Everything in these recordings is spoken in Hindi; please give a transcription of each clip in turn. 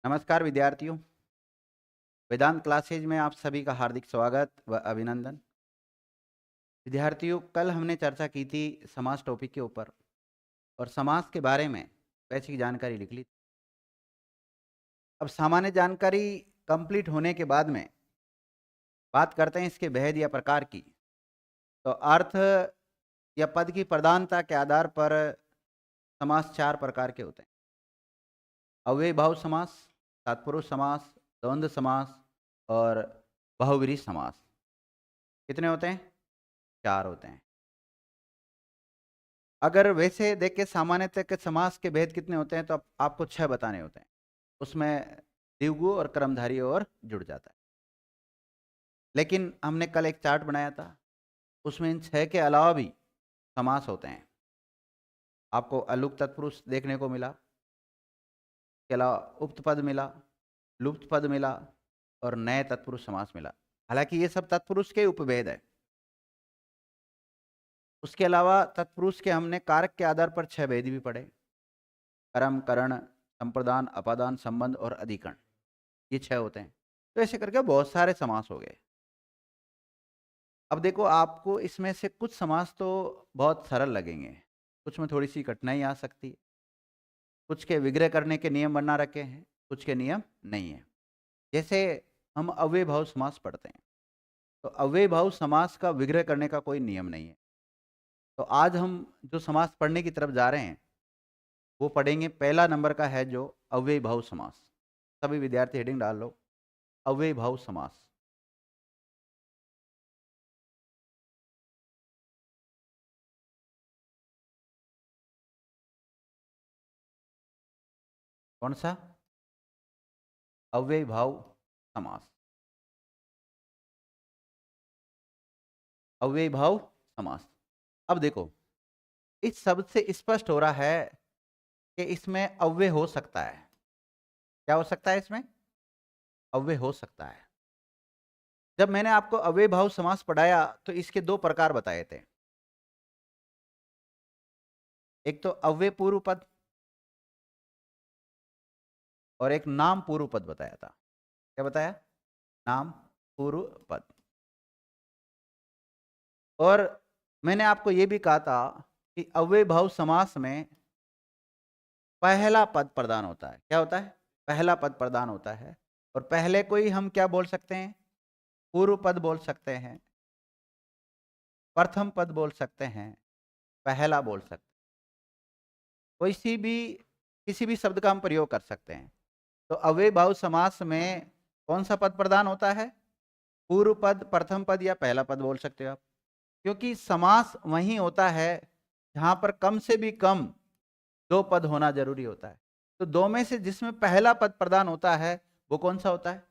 नमस्कार विद्यार्थियों। वेदांत क्लासेज में आप सभी का हार्दिक स्वागत व अभिनंदन। विद्यार्थियों, कल हमने चर्चा की थी समास टॉपिक के ऊपर और समास के बारे में बेसिक जानकारी लिख ली। अब सामान्य जानकारी कंप्लीट होने के बाद में बात करते हैं इसके भेद या प्रकार की। तो अर्थ या पद की प्रधानता के आधार पर समास 4 प्रकार के होते हैं। अव्ययीभाव समास, तत्पुरुष समास, द्वंद्व समास और बहुव्रीहि समास। कितने होते हैं? 4 होते हैं। अगर वैसे देख के सामान्यतः के समास के भेद कितने होते हैं तो आपको 6 बताने होते हैं। उसमें द्विगु और कर्मधारय और जुड़ जाता है। लेकिन हमने कल एक चार्ट बनाया था, उसमें इन 6 के अलावा भी समास होते हैं। आपको अलुक तत्पुरुष देखने को मिला, इसके अलावा उक्त पद मिला, लुप्त पद मिला और नए तत्पुरुष समास मिला। हालांकि ये सब तत्पुरुष के उपभेद है। उसके अलावा तत्पुरुष के हमने कारक के आधार पर 6 भेद भी पढ़े। कर्म, करण, संप्रदान, अपादान, संबंध और अधिकरण, ये 6 होते हैं। तो ऐसे करके बहुत सारे समास हो गए। अब देखो, आपको इसमें से कुछ समास तो बहुत सरल लगेंगे, कुछ में थोड़ी सी कठिनाई आ सकती है। कुछ के विग्रह करने के नियम बना रखे हैं, कुछ के नियम नहीं है। जैसे हम अव्ययीभाव समास पढ़ते हैं, तो अव्ययीभाव समास का विग्रह करने का कोई नियम नहीं है। तो आज हम जो समास पढ़ने की तरफ जा रहे हैं वो पढ़ेंगे। पहला नंबर का है जो अव्ययीभाव समास। सभी विद्यार्थी हेडिंग डाल लो, अव्ययीभाव समास। कौन सा? अव्ययीभाव समास। अव्ययीभाव समास। अब देखो, इस शब्द से स्पष्ट हो रहा है कि इसमें अव्यय हो सकता है। क्या हो सकता है? इसमें अव्यय हो सकता है। जब मैंने आपको अव्ययीभाव समास पढ़ाया तो इसके 2 प्रकार बताए थे। एक तो अव्यय पूर्व पद और एक नाम पूर्व पद बताया था। क्या बताया? नाम पूर्व पद। और मैंने आपको यह भी कहा था कि अव्ययीभाव समास में पहला पद प्रदान होता है। क्या होता है? पहला पद प्रदान होता है। और पहले को ही हम क्या बोल सकते हैं? पूर्व पद बोल सकते हैं, प्रथम पद बोल सकते हैं, पहला बोल सकते हैं। किसी भी शब्द का हम प्रयोग कर सकते हैं। तो अव्ययीभाव समास में कौन सा पद प्रदान होता है? पूर्व पद, प्रथम पद या पहला पद बोल सकते हो आप। क्योंकि समास वही होता है जहां पर कम से भी कम 2 पद होना जरूरी होता है। तो 2 में से जिसमें पहला पद प्रदान होता है वो कौन सा होता है?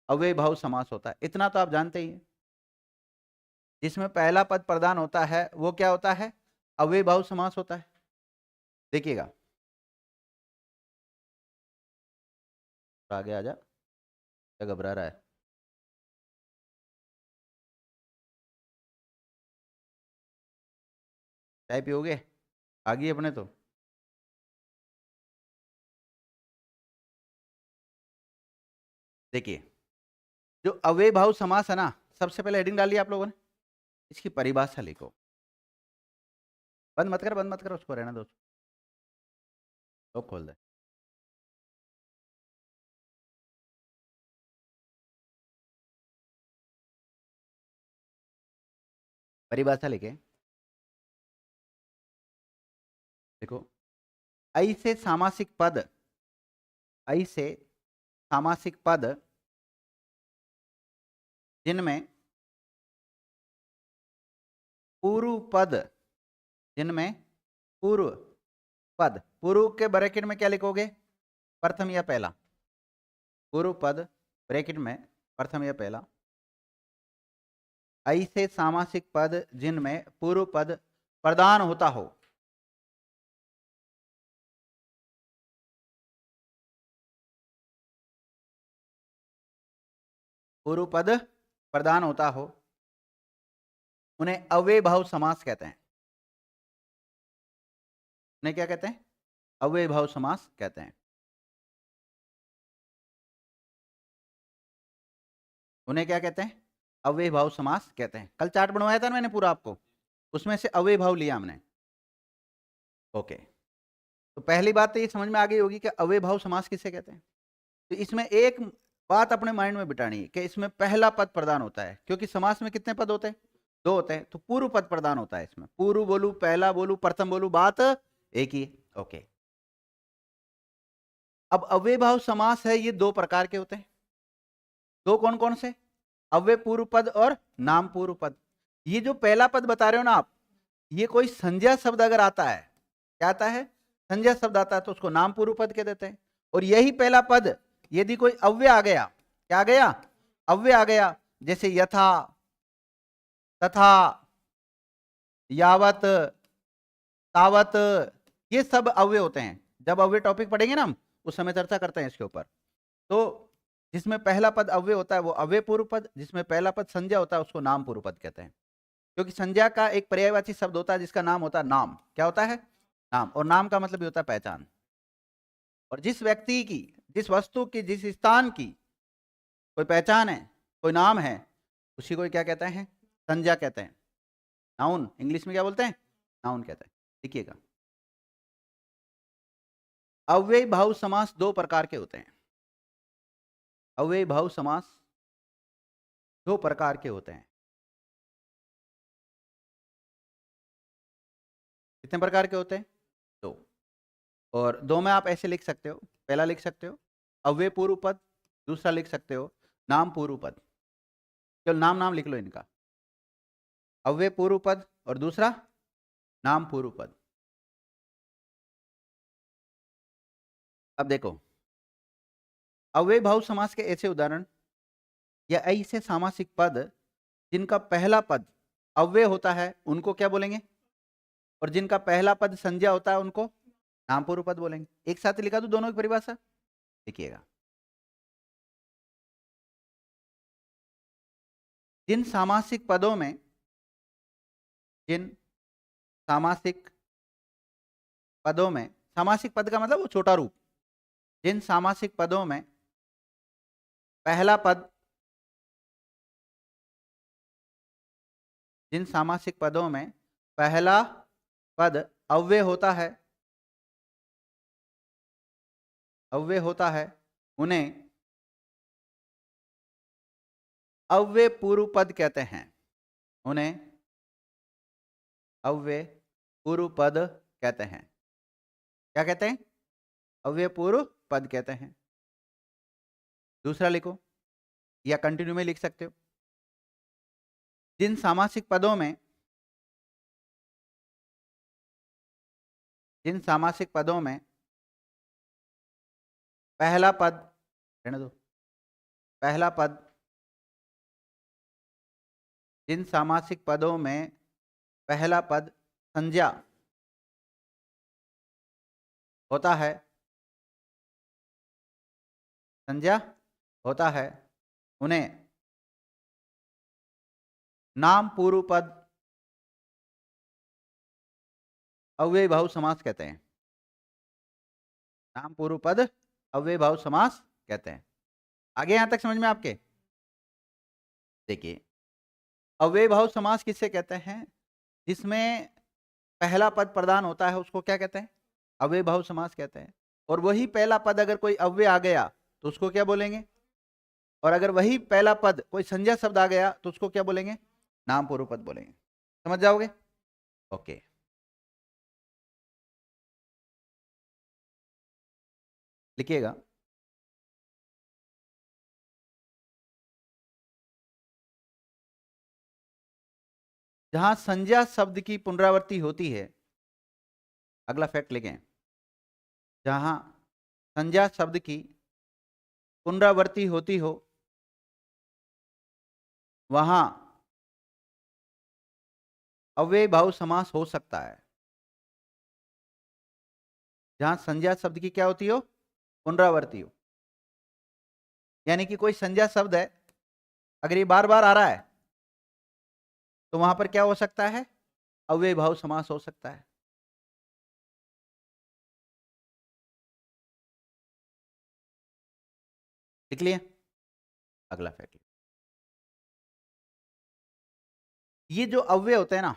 अव्ययीभाव समास होता है। इतना तो आप जानते ही हैं। जिसमें पहला पद प्रदान होता है वो क्या होता है? अव्ययीभाव समास होता है। देखिएगा, आगे आ जा, क्या घबरा रहा है? चाय पियोगे? आ गई अपने तो। देखिए, जो अव्ययीभाव समास है ना, सबसे पहले हेडिंग डाली आप लोगों ने, इसकी परिभाषा लिखो। बंद मत कर, बंद मत कर, उसको रहना दो, तो खोल दे। परिभाषा लिखे, देखो, ऐसे सामासिक पद, ऐसे सामासिक पद जिनमें पूर्व पद, जिनमें पूर्व पद, पूर्व के ब्रैकेट में क्या लिखोगे? प्रथम या पहला। पूर्व पद ब्रैकेट में प्रथम या पहला। ऐसे सामासिक पद जिनमें पूर्व पद प्रदान होता हो। पूर्व पद प्रदान होता हो, उन्हें अव्ययीभाव समास कहते हैं। उन्हें क्या कहते हैं? अव्ययीभाव समास कहते हैं। उन्हें क्या कहते हैं? अव्ययी भाव समास कहते हैं। कल चार्ट बनवाया था ना मैंने पूरा आपको, उसमें से अव्ययी भाव लिया हमने। ओके, तो पहली बात तो ये समझ में आ गई होगी कि अव्ययी भाव समास किसे कहते हैं। तो इसमें एक बात अपने माइंड में बिठानी है कि इसमें पहला पद प्रधान होता है, क्योंकि समास में कितने पद होते हैं? दो होते हैं, तो पूर्व पद प्रधान होता है इसमें। पूर्व बोलू, पहला बोलू, प्रथम बोलू, बात एक ही। ओके, अब अव्यय भाव समास है, ये दो प्रकार के होते हैं। दो कौन कौन से? अव्यय पूर्व पद और नाम पूर्व पद। ये जो पहला पद बता रहे हो ना आप, ये कोई संज्ञा शब्द अगर आता है, क्या आता है? संज्ञा शब्द आता है, तो उसको नाम पूर्व पद कह देते हैं। और यही पहला पद यदि कोई अव्यय आ गया, क्या आ गया? अव्यय आ गया, जैसे यथा, तथा, यावत, तावत, ये सब अव्यय होते हैं। जब अव्यय टॉपिक पढ़ेंगे ना हम, उस समय चर्चा करते हैं इसके ऊपर। तो जिसमें पहला पद अव्यय होता है वो अव्यय पूर्व पद, जिसमें पहला पद संज्ञा होता है उसको नाम पूर्व पद कहते हैं। क्योंकि संज्ञा का एक पर्यायवाची शब्द होता है जिसका नाम होता है नाम। क्या होता है? नाम। और नाम का मतलब भी होता है पहचान। और जिस व्यक्ति की, जिस वस्तु की, जिस स्थान की कोई पहचान है, कोई नाम है, उसी को क्या कहते हैं? संज्ञा कहते हैं। नाउन, इंग्लिश में क्या बोलते हैं? नाउन कहते हैं। देखिएगा, अव्ययी भाव समास दो प्रकार के होते हैं। अव्ययी भाव समास दो प्रकार के होते हैं। कितने प्रकार के होते हैं? दो। और दो में आप ऐसे लिख सकते हो, पहला लिख सकते हो अव्यय पूर्व पद, दूसरा लिख सकते हो नाम पूर्व पद। चलो नाम नाम लिख लो इनका, अव्यय पूर्व पद और दूसरा नाम पूर्व पद। अब देखो, अव्यय भाव समास के ऐसे उदाहरण या ऐसे सामासिक पद जिनका पहला पद अव्यय होता है उनको क्या बोलेंगे? और जिनका पहला पद संज्ञा होता है उनको नाम पूर्व पद बोलेंगे। एक साथ लिखा दो दोनों की परिभाषा, देखिएगा। जिन सामासिक पदों में, जिन सामासिक पदों में, सामासिक पद का मतलब वो छोटा रूप, जिन सामासिक पदों में पहला पद, जिन सामासिक पदों में पहला पद अव्यय होता है, अव्यय होता है, उन्हें अव्यय पूर्व पद कहते हैं। उन्हें अव्यय पूर्व पद कहते हैं। क्या कहते हैं? अव्यय पूर्व पद कहते हैं। दूसरा लिखो, या कंटिन्यू में लिख सकते हो। जिन सामासिक पदों में, जिन सामासिक पदों में पहला पद, रहने दो, पहला पद, जिन सामासिक पदों में पहला पद संज्ञा होता है, संज्ञा होता है, उन्हें नाम पूर्व पद अव्ययी भाव समास कहते हैं। नाम पूर्व पद अव्ययी भाव समास कहते हैं। आगे यहां तक समझ में आपके? देखिए, अव्ययी भाव समास किससे कहते हैं? जिसमें पहला पद प्रधान होता है उसको क्या कहते हैं? अव्ययी भाव समास कहते हैं। और वही पहला पद अगर कोई अव्यय आ गया तो उसको क्या बोलेंगे? और अगर वही पहला पद कोई संज्ञा शब्द आ गया तो उसको क्या बोलेंगे? नाम पूर्व पद बोलेंगे। समझ जाओगे? ओके, लिखिएगा। जहां संज्ञा शब्द की पुनरावृत्ति होती है, अगला फैक्ट लिखें, जहां संज्ञा शब्द की पुनरावृत्ति होती हो वहां अव्ययी भाव समास हो सकता है। जहां संज्ञा शब्द की क्या होती हो? पुनरावृत्ति हो। यानी कि कोई संज्ञा शब्द है, अगर ये बार बार आ रहा है तो वहां पर क्या हो सकता है? अव्ययी भाव समास हो सकता है। लिख लिया? अगला फैक्ट, ये जो अव्यय होते हैं ना,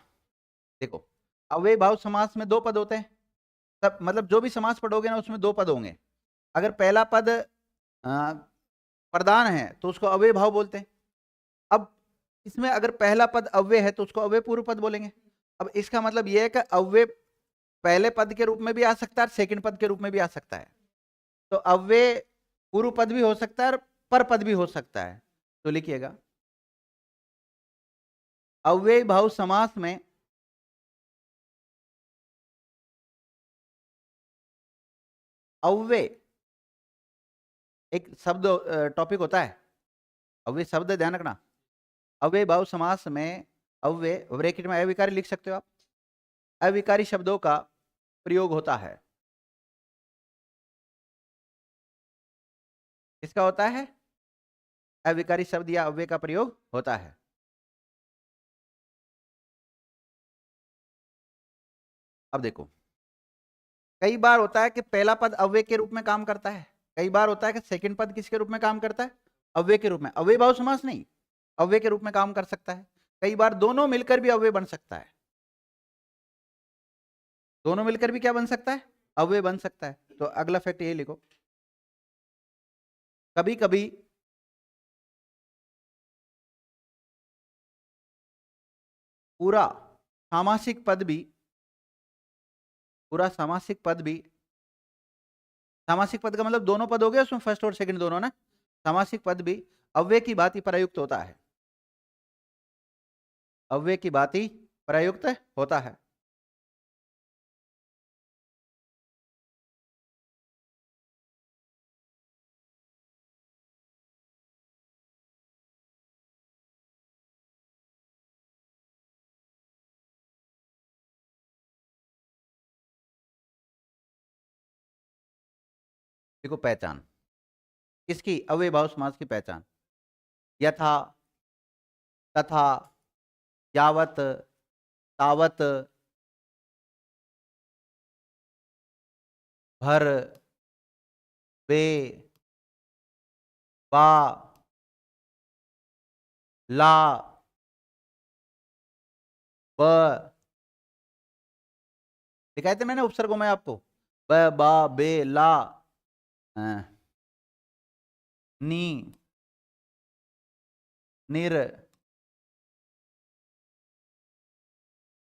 देखो अव्यय भाव समास में 2 पद होते हैं, सब मतलब जो भी समास पढ़ोगे ना उसमें 2 पद होंगे। अगर पहला पद प्रधान है तो उसको अव्यय भाव बोलते हैं। अब इसमें अगर पहला पद अव्यय है तो उसको अव्यय पूर्व पद बोलेंगे। अब इसका मतलब यह है कि अव्यय पहले पद के रूप में भी आ सकता है और सेकंड पद के रूप में भी आ सकता है। तो अव्यय पूर्व पद भी हो सकता है और पर पद भी हो सकता है। तो लिखिएगा अव्यय भाव समास में अव्यय एक शब्द टॉपिक होता है, अव्यय शब्द ध्यान रखना। अव्यय भाव समास में अव्यय ब्रैकेट में अविकारी लिख सकते हो आप, अविकारी शब्दों का प्रयोग होता है। इसका होता है अविकारी शब्द या अव्यय का प्रयोग होता है। अब देखो कई बार होता है कि पहला पद अव्यय के रूप में काम करता है, कई बार होता है कि सेकंड पद किसके रूप में काम करता है, अव्यय के रूप में। अव्यय भाव समास नहीं, अव्यय के रूप में काम कर सकता है। कई बार दोनों मिलकर भी अव्यय बन सकता है, दोनों मिलकर भी क्या बन सकता है, अव्यय बन सकता है। तो अगला फैक्ट ये लिखो, कभी कभी पूरा सामासिक पद भी, पूरा सामासिक पद भी, सामासिक पद का मतलब दोनों पद हो गए उसमें फर्स्ट और सेकंड दोनों ना, सामासिक पद भी अव्यय की भांति प्रयुक्त होता है, अव्यय की भांति प्रयुक्त होता है। देखो पहचान किसकी, अव्यय भाव समास की पहचान, यथा, तथा, यावत, तावत, भर, बे, बा, ला, ब, दिखाए थे मैंने उपसर्गों में आपको, ब, बा, बे, ला, नी, निर,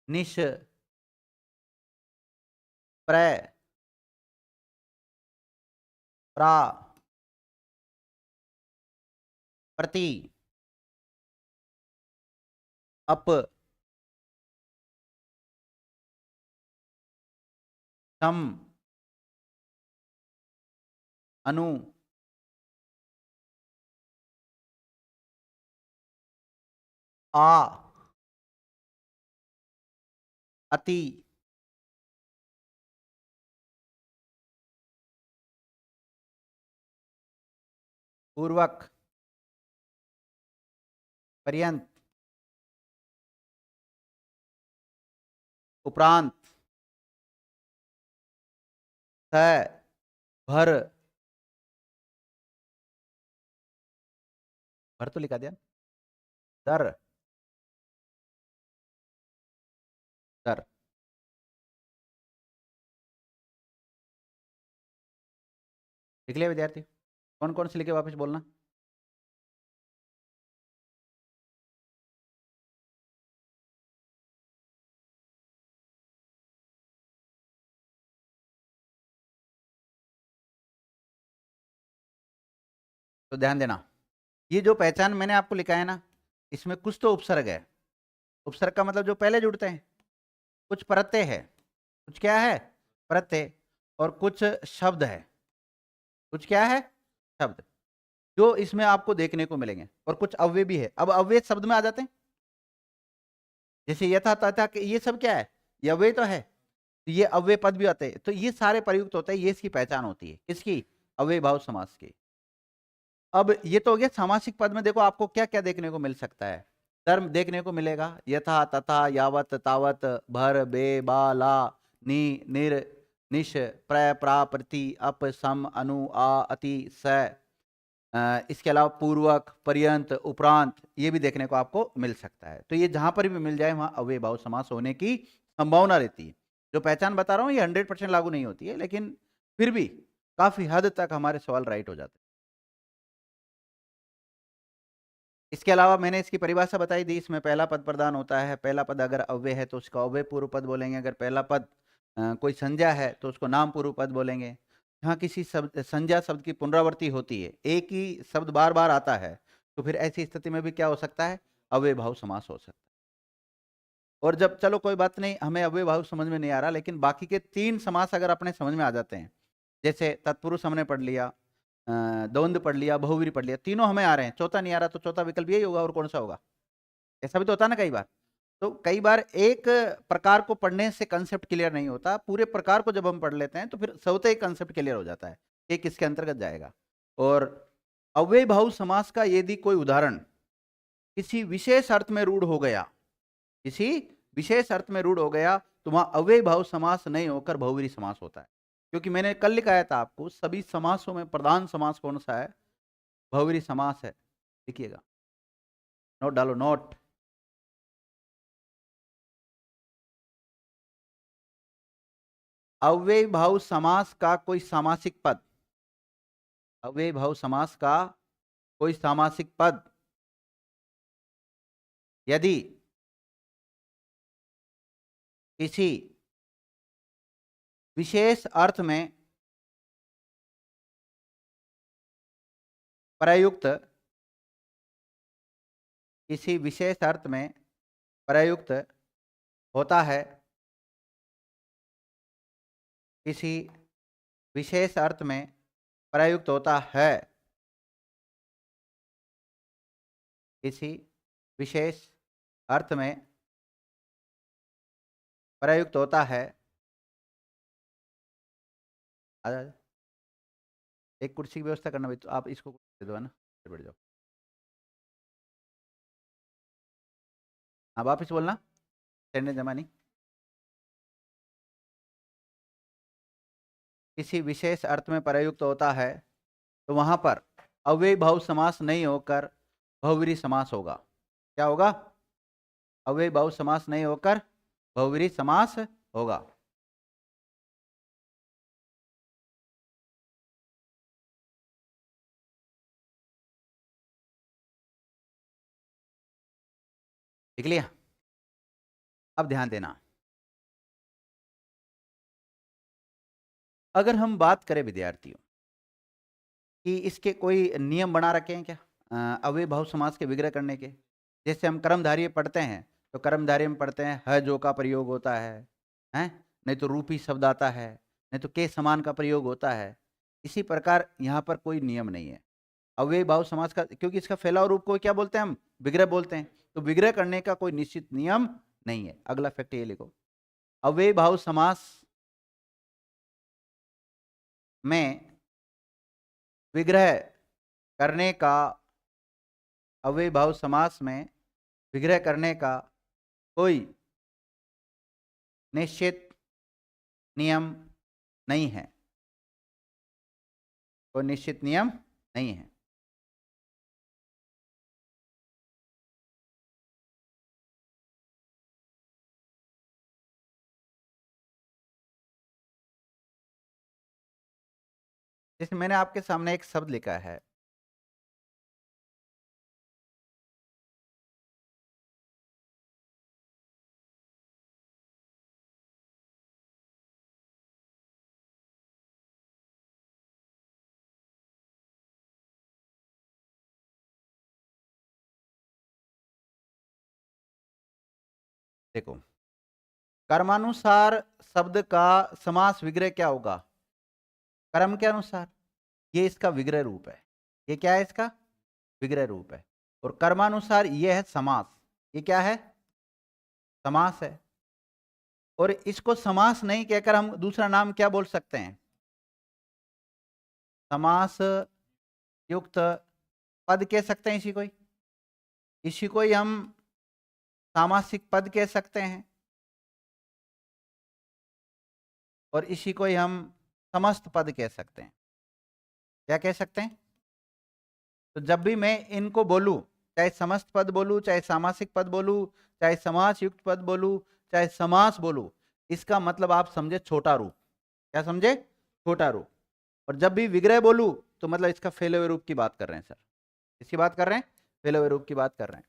निश, प्र, प्रा, प्रति, अप, सम, अनु, आ, अति, पूर्वक, पर्यंत, उपरांत, स, भर, भर तो लिखा दिया, दर, दर। लिख लिया विद्यार्थी, कौन कौन से लिखे वापस बोलना। तो ध्यान देना, ये जो पहचान मैंने आपको लिखा है ना, इसमें कुछ तो उपसर्ग है, उपसर्ग का मतलब जो पहले जुड़ते हैं, कुछ प्रत्यय है, कुछ क्या है, प्रत्यय, और कुछ शब्द है, कुछ क्या है, शब्द, जो इसमें आपको देखने को मिलेंगे, और कुछ अव्यय भी है। अब अव्यय शब्द में आ जाते हैं, जैसे यथा तथा, ये सब क्या है, ये अव्यय तो है, तो ये अव्यय पद भी आते हैं, तो ये सारे प्रयुक्त होते हैं, ये इसकी पहचान होती है, किसकी, अव्यय भाव समास की। अब ये तो हो गया सामासिक पद में, देखो आपको क्या क्या देखने को मिल सकता है, धर्म देखने को मिलेगा, यथा, तथा, यावत, तावत, भर, बे, बा, ला, नी, निर, निश, प्र, प्रा, प्रति, अप, सम, अनु, आ, अति, स, इसके अलावा पूर्वक, पर्यंत, उपरांत ये भी देखने को आपको मिल सकता है। तो ये जहां पर भी मिल जाए वहां अव्ययी भाव समास होने की संभावना रहती है। जो पहचान बता रहा हूं ये 100% लागू नहीं होती है, लेकिन फिर भी काफी हद तक हमारे सवाल राइट हो जाते हैं। इसके अलावा मैंने इसकी परिभाषा बताई दी। इसमें पहला पद प्रधान होता है। पहला पद अगर अव्यय है तो उसका अव्यय पूर्व पद बोलेंगे। अगर पहला पद कोई संज्ञा है तो उसको नाम पूर्व पद बोलेंगे। जहाँ किसी शब्द संज्ञा शब्द की पुनरावृत्ति होती है, एक ही शब्द बार बार आता है, तो फिर ऐसी स्थिति में भी क्या हो सकता है, अव्यय भाव समास हो सकता है। और जब चलो कोई बात नहीं, हमें अव्यय भाव समझ में नहीं आ रहा, लेकिन बाकी के 3 समास अगर अपने समझ में आ जाते हैं, जैसे तत्पुरुष हमने पढ़ लिया, द्वंद्व पढ़ लिया, बहुव्रीहि पढ़ लिया, तीनों हमें आ रहे हैं, चौथा नहीं आ रहा, तो चौथा विकल्प यही होगा और कौन सा होगा। ऐसा भी तो होता है ना कई बार। तो कई बार एक प्रकार को पढ़ने से कंसेप्ट क्लियर नहीं होता, पूरे प्रकार को जब हम पढ़ लेते हैं तो फिर स्वतः ही कंसेप्ट क्लियर हो जाता है कि किसके अंतर्गत जाएगा। और अव्यय भाव समास का यदि कोई उदाहरण किसी विशेष अर्थ में रूढ़ हो गया, किसी विशेष अर्थ में रूढ़ हो गया, तो वहां अव्यय भाव समास नहीं होकर बहुव्रीहि समास होता है। क्योंकि मैंने कल लिखाया था आपको, सभी समासों में प्रधान समास कौन सा है, बहुव्रीहि समास है। लिखिएगा, नोट डालो, नोट। अव्यय भाव समास का कोई सामासिक पद, अव्यय भाव समास का कोई सामासिक पद यदि किसी विशेष अर्थ में प्रयुक्त, किसी विशेष अर्थ में प्रयुक्त होता है, किसी विशेष अर्थ में प्रयुक्त होता है, किसी विशेष अर्थ में प्रयुक्त होता है। एक कुर्सी की व्यवस्था करना भाई, तो आप इसको दे दो, है ना, बैठ जाओ। हाँ वापिस बोलना, सेंटेंस जमा नहीं। किसी विशेष अर्थ में प्रयुक्त होता है तो वहां पर अव्यय भाव समास नहीं होकर बहुव्रीहि समास होगा। क्या होगा, अव्यय भाव समास नहीं होकर बहुव्रीहि समास होगा। लिख लिया। अब ध्यान देना, अगर हम बात करें विद्यार्थियों कि इसके कोई नियम बना रखे हैं क्या, अव्यय भाव समास के विग्रह करने के। जैसे हम कर्मधारय पढ़ते हैं तो कर्मधारय में पढ़ते हैं ह जो का प्रयोग होता है, हैं, नहीं तो रूपी शब्द आता है, नहीं तो के समान का प्रयोग होता है। इसी प्रकार यहाँ पर कोई नियम नहीं है अव्यय भाव समास का, क्योंकि इसका फैलाव रूप को क्या बोलते हैं, हम विग्रह बोलते हैं। तो विग्रह करने का कोई निश्चित नियम नहीं है। अगला फैक्ट ये लिखो, अव्यय भाव समास में विग्रह करने का, अव्यय भाव समास में विग्रह करने का कोई निश्चित नियम नहीं है, कोई निश्चित नियम नहीं है। जैसे मैंने आपके सामने एक शब्द लिखा है, देखो, कर्मानुसार शब्द का समास विग्रह क्या होगा, कर्म के अनुसार। ये इसका विग्रह रूप है। ये क्या है, इसका विग्रह रूप है। और कर्मानुसार ये है समास। ये क्या है, समास है। और इसको समास नहीं कहकर हम दूसरा नाम क्या बोल सकते हैं, समास युक्त पद कह सकते हैं। इसी को ही हम सामासिक पद कह सकते हैं, और इसी को ही हम समस्त पद कह सकते हैं। क्या कह सकते हैं, तो जब भी मैं इनको बोलूं, चाहे समस्त पद बोलूं, चाहे सामासिक पद बोलूं, चाहे समास युक्त पद बोलूं, चाहे समास बोलूं, इसका मतलब आप समझे छोटा रूप। क्या समझे? छोटा रूप। और जब भी विग्रह बोलूं तो मतलब इसका फैले हुए रूप की बात कर रहे हैं सर। इसकी बात कर रहे हैं, फैले हुए रूप की बात कर रहे हैं।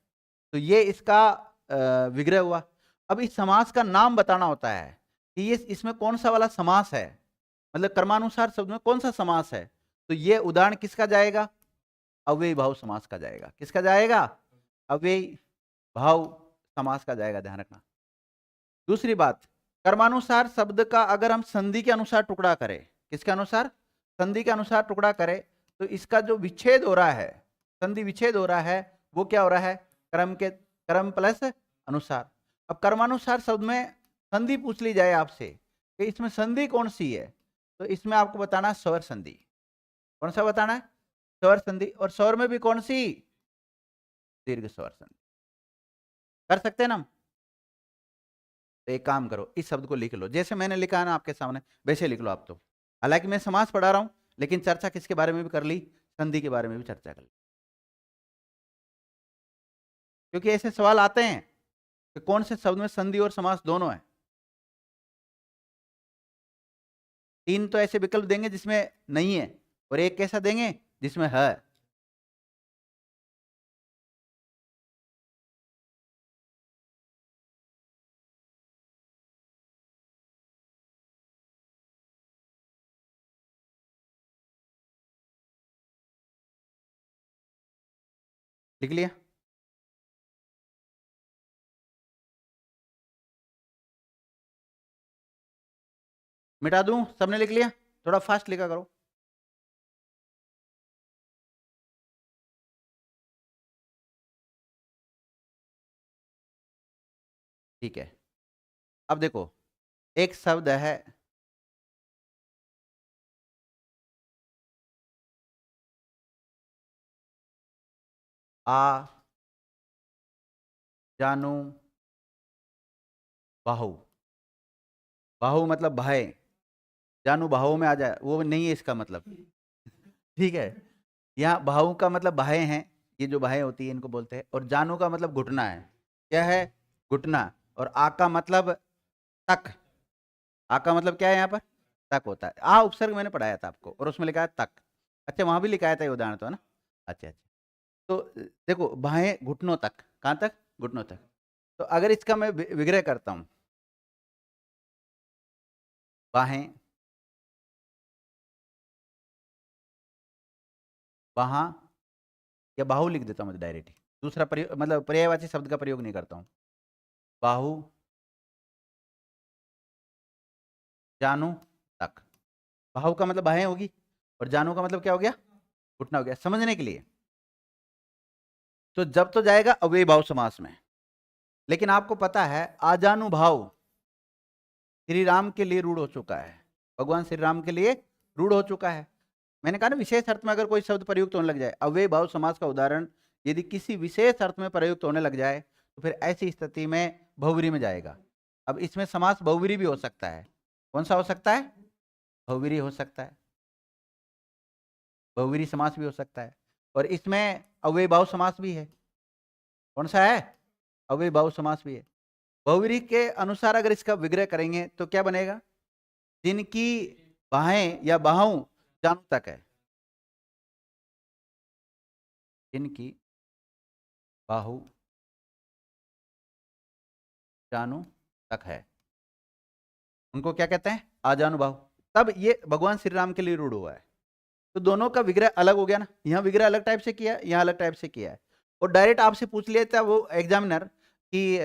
तो ये इसका विग्रह हुआ। अब इस समास का नाम बताना होता है कि ये इसमें कौन सा वाला समास है, मतलब कर्मानुसार शब्द में कौन सा समास है। तो ये उदाहरण किसका जाएगा? अव्ययी भाव समास का जाएगा। किसका जाएगा? अव्ययी भाव समास का जाएगा, ध्यान रखना। दूसरी बात, कर्मानुसार शब्द का अगर हम संधि के अनुसार टुकड़ा करें, किसके अनुसार? संधि के अनुसार टुकड़ा करें, तो इसका जो विच्छेद हो रहा है, संधि विच्छेद हो रहा है, वो क्या हो रहा है? क्रम प्लस अनुसार। अब कर्मानुसार शब्द में संधि पूछ ली जाए आपसे कि इसमें संधि कौन सी है, तो इसमें आपको बताना स्वर संधि। कौन सा बताना है? स्वर संधि। और स्वर में भी कौन सी? दीर्घ स्वर संधि। कर सकते हैं ना हम? तो एक काम करो, इस शब्द को लिख लो, जैसे मैंने लिखा है ना आपके सामने, वैसे लिख लो आप। तो हालांकि मैं समास पढ़ा रहा हूं, लेकिन चर्चा किसके बारे में भी कर ली? संधि के बारे में भी चर्चा कर ली। क्योंकि ऐसे सवाल आते हैं कि कौन से शब्द में संधि और समास दोनों है। 3 तो ऐसे विकल्प देंगे जिसमें नहीं है, और एक कैसा देंगे जिसमें है। लिख लिया? मिटा दूं? सबने लिख लिया? थोड़ा फास्ट लिखा करो। ठीक है। अब देखो, एक शब्द है आ जानू बाहु। बाहु मतलब भाई, जानू बाहु में आ जाए, वो नहीं है इसका मतलब। ठीक है, यहाँ बाहु का मतलब बाहें हैं, ये जो बाहें होती है इनको बोलते हैं। और जानू का मतलब घुटना है। क्या है? घुटना। और आ का मतलब तक। आ का मतलब क्या है यहाँ पर? तक होता है। आ उपसर्ग मैंने पढ़ाया था आपको, और उसमें लिखा है तक। अच्छा, वहां भी लिखा था ये उदाहरण, तो है ना? अच्छा अच्छा। तो देखो, बाहें घुटनों तक। कहाँ तक? घुटनों तक। तो अगर इसका मैं विग्रह करता हूं, बाहें वहां, या बाहु लिख देता हूं मैं डायरेक्ट ही। दूसरा मतलब पर्यायवाची शब्द का प्रयोग नहीं करता हूं। बाहु जानू तक। बाहु का मतलब बाहें होगी, और जानू का मतलब क्या हो गया? घुटना हो गया, समझने के लिए। तो जब तो जाएगा अव्ययी भाव समास में। लेकिन आपको पता है आजानुभाव श्री राम के लिए रूढ़ हो चुका है। भगवान श्री राम के लिए रूढ़ हो चुका है। मैंने कहा ना, विशेष अर्थ में अगर कोई शब्द प्रयुक्त होने लग जाए, अव्ययी भाव समास का उदाहरण यदि किसी विशेष अर्थ में प्रयुक्त होने लग जाए, तो फिर ऐसी स्थिति में बहुव्रीहि में जाएगा। अब इसमें समास बहुव्रीहि भी हो सकता है। कौन सा हो सकता है? बहुव्रीहि हो सकता है, बहुव्रीहि समास भी हो सकता है। और इसमें अव्ययी भाव समास भी है। कौन सा है? अव्ययी भाव समास भी है। बहुव्रीहि के अनुसार अगर इसका विग्रह करेंगे तो क्या बनेगा? जिनकी बाहें या बाहु जानू तक है, जिनकी बाहु जानू तक है, उनको क्या कहते हैं? आजानुभाव। तब ये भगवान श्री राम के लिए रूढ़ हुआ है। तो दोनों का विग्रह अलग हो गया ना, यहाँ विग्रह अलग टाइप से किया है, यहाँ अलग टाइप से किया है। और डायरेक्ट आपसे पूछ लिया था वो एग्जामिनर कि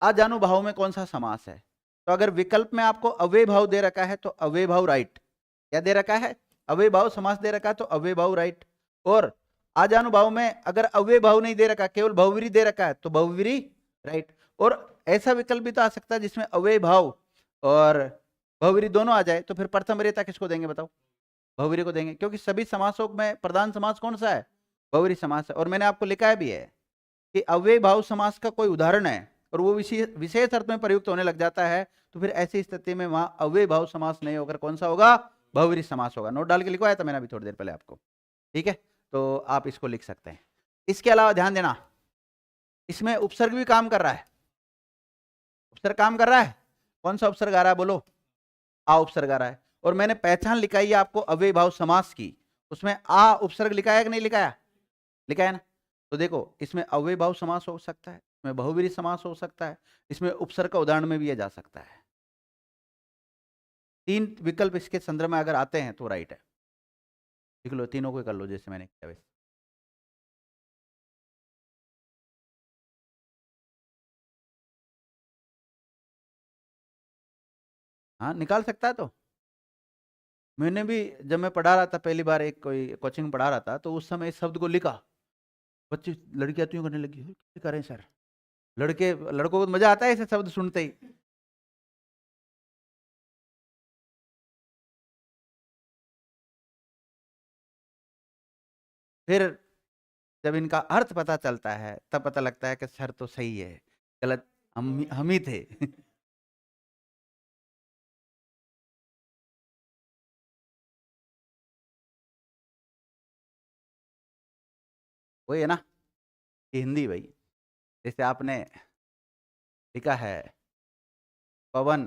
आजानुभाव में कौन सा समास है। तो अगर विकल्प में आपको अव्यय भाव दे रखा है तो अव्यय भाव राइट। क्या दे रखा है? अव्यय भाव समास दे रखा है तो अव्यय भाव राइट। और आजानुभाव में अगर अव्यय भाव नहीं दे रखा, केवल बहुव्रीहि दे रखा है, तो बहुव्रीहि राइट। और ऐसा विकल्प भी तो आ सकता है जिसमें अव्यय भाव और बहुव्रीहि दोनों आ जाए, तो फिर प्रथम वरीयता किसको देंगे बताओ? बहुव्रीहि को देंगे, क्योंकि सभी समासों में प्रधान समास कौन सा है? बहुव्रीहि समास है। और मैंने आपको लिखा भी है कि अव्यय भाव समास का कोई उदाहरण है और वो विशेष अर्थ में प्रयुक्त होने लग जाता है, तो फिर ऐसी स्थिति में वहां अव्यय भाव समास नहीं होकर कौन सा होगा? बहुव्रीहि समास होगा। नोट डाल के लिखवाया था मैंने अभी थोड़ी देर पहले आपको। ठीक है, तो आप इसको लिख सकते हैं। इसके अलावा ध्यान देना, इसमें उपसर्ग भी काम कर रहा है। उपसर्ग काम कर रहा है। कौन सा उपसर्ग आ रहा है बोलो? आ उपसर्ग आ रहा है। और मैंने पहचान लिखाई है आपको अव्ययी भाव समास की, उसमें आ उपसर्ग लिखाया कि नहीं लिखाया? लिखाया ना। तो देखो, इसमें अव्ययी भाव समास हो सकता है, इसमें बहुव्रीहि समास हो सकता है, इसमें उपसर्ग का उदाहरण में भी यह जा सकता है। 3 विकल्प इसके संदर्भ में अगर आते हैं तो राइट है। लिख लो, तीनों को कर लो जैसे मैंने किया वैसे। हाँ, निकाल सकता है। तो मैंने भी जब मैं पढ़ा रहा था पहली बार, एक कोई कोचिंग में पढ़ा रहा था, तो उस समय इस शब्द को लिखा, बच्चे लड़कियां त्यों करने लगी, क्या करें सर? लड़कों को तो मजा आता है ऐसे शब्द सुनते ही। फिर जब इनका अर्थ पता चलता है तब पता लगता है कि सर तो सही है, गलत हम ही थे। वही है ना कि हिंदी भाई, जैसे आपने लिखा है पवन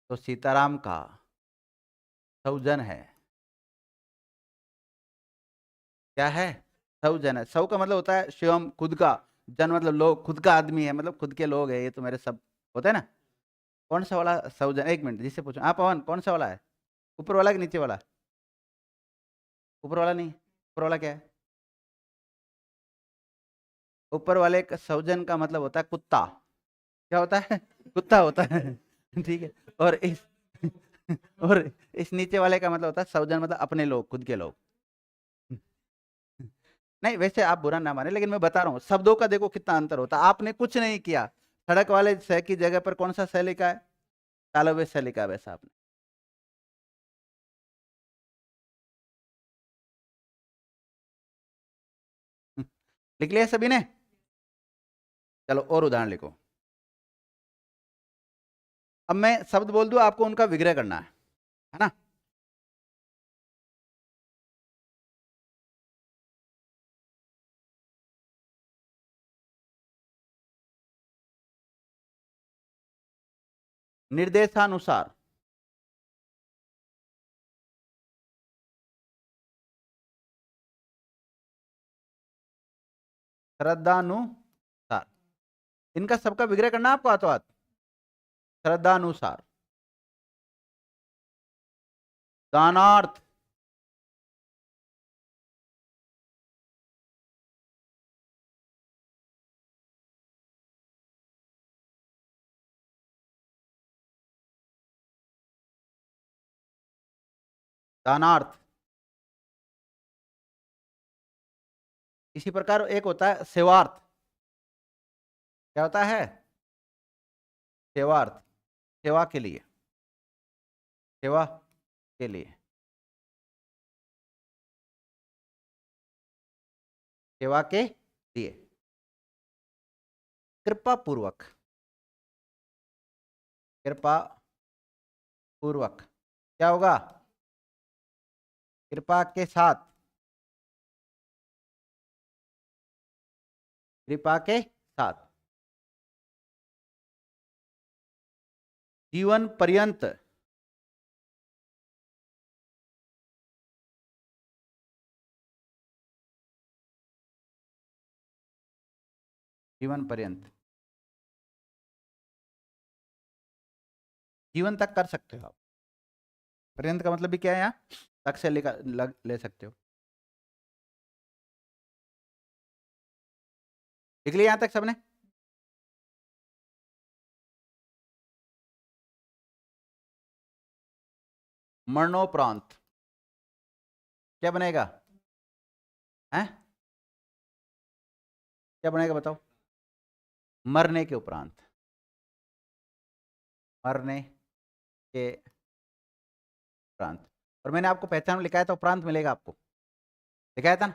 तो सीताराम का सौजन है। क्या है? सौजन है। सौ का मतलब होता है स्वयं, खुद का। जन मतलब लोग, खुद का आदमी है, मतलब खुद के लोग है, ये तो मेरे सब होता है ना। कौन सा वाला सौजन? एक मिनट, जिससे पूछो। हाँ पवन, कौन सा वाला है? ऊपर वाला कि नीचे वाला? ऊपर वाला नहीं, ऊपर वाला क्या है? ऊपर वाले का सौजन का मतलब होता है कुत्ता। क्या होता है? कुत्ता होता है। ठीक है। और इस और इस नीचे वाले का मतलब होता है सौजन, मतलब अपने लोग, खुद के लोग। नहीं, वैसे आप बुरा ना माने, लेकिन मैं बता रहा हूँ शब्दों का देखो कितना अंतर होता है। आपने कुछ नहीं किया, सड़क वाले सह की जगह पर कौन सा सह लिखा है? तालव्य सह लिखा है, वैसा आपने। लिख लिया सभी ने? चलो और उदाहरण लिखो। अब मैं शब्द बोल दूं, आपको उनका विग्रह करना है ना? निर्देशानुसार। श्रद्धानुसार। इनका सबका विग्रह करना है आपको हाथों हाथ। श्रद्धानुसार। दानार्थ। दानार्थ। इसी प्रकार एक होता है सेवार्थ। क्या होता है? सेवार्थ। सेवा के लिए। सेवा के लिए। सेवा के लिए। कृपा पूर्वक। कृपा पूर्वक। क्या होगा? कृपा के साथ। कृपा के साथ। जीवन पर्यंत। जीवन पर्यंत। जीवन तक कर सकते हो आप। पर्यंत का मतलब भी क्या है यहाँ? तक से ले सकते हो। लिख लिया यहां तक सबने? मरणोपरांत। क्या बनेगा? हैं? क्या बनेगा बताओ? मरने के उपरांत। मरने के उपरांत। और मैंने आपको पहचान में लिखा है तो उपरांत मिलेगा आपको, लिखाया था ना?